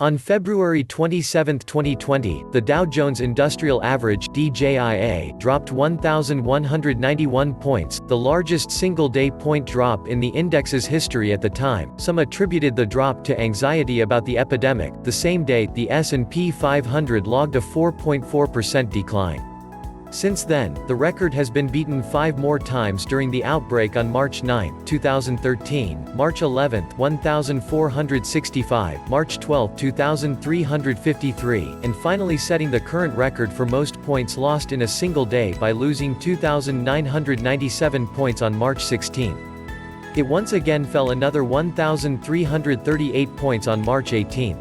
On February 27, 2020, the Dow Jones Industrial Average (DJIA) dropped 1,191 points, the largest single-day point drop in the index's history at the time. Some attributed the drop to anxiety about the epidemic. The same day, the S&P 500 logged a 4.4% decline. Since then, the record has been beaten 5 more times during the outbreak on March 9, 2013, March 11, 1,465, March 12, 2,353, and finally setting the current record for most points lost in a single day by losing 2,997 points on March 16. It once again fell another 1,338 points on March 18.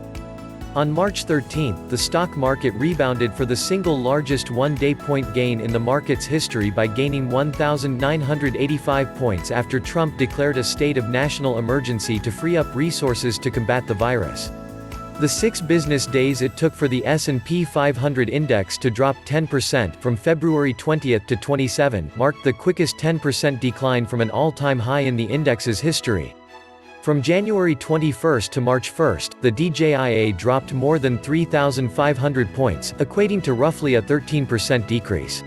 On March 13, the stock market rebounded for the single largest one-day point gain in the market's history by gaining 1,985 points after Trump declared a state of national emergency to free up resources to combat the virus. The 6 business days it took for the S&P 500 index to drop 10% from February 20 to 27 marked the quickest 10% decline from an all-time high in the index's history. From January 21 to March 1, the DJIA dropped more than 3,500 points, equating to roughly a 13% decrease.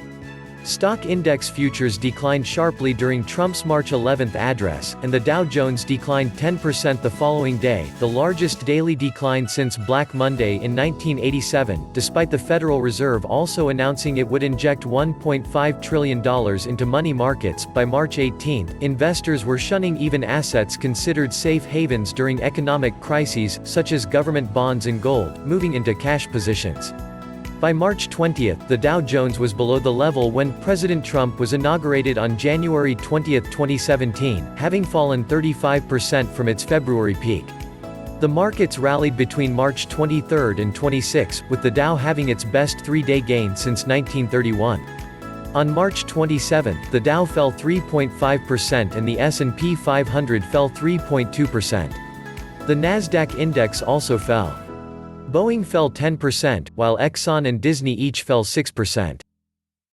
Stock index futures declined sharply during Trump's March 11 address, and the Dow Jones declined 10% the following day, the largest daily decline since Black Monday in 1987, despite the Federal Reserve also announcing it would inject $1.5 trillion into money markets. By March 18, investors were shunning even assets considered safe havens during economic crises, such as government bonds and gold, moving into cash positions. By March 20, the Dow Jones was below the level when President Trump was inaugurated on January 20, 2017, having fallen 35% from its February peak. The markets rallied between March 23 and 26, with the Dow having its best 3-day gain since 1931. On March 27, the Dow fell 3.5% and the S&P 500 fell 3.2%. The Nasdaq index also fell. Boeing fell 10%, while Exxon and Disney each fell 6%.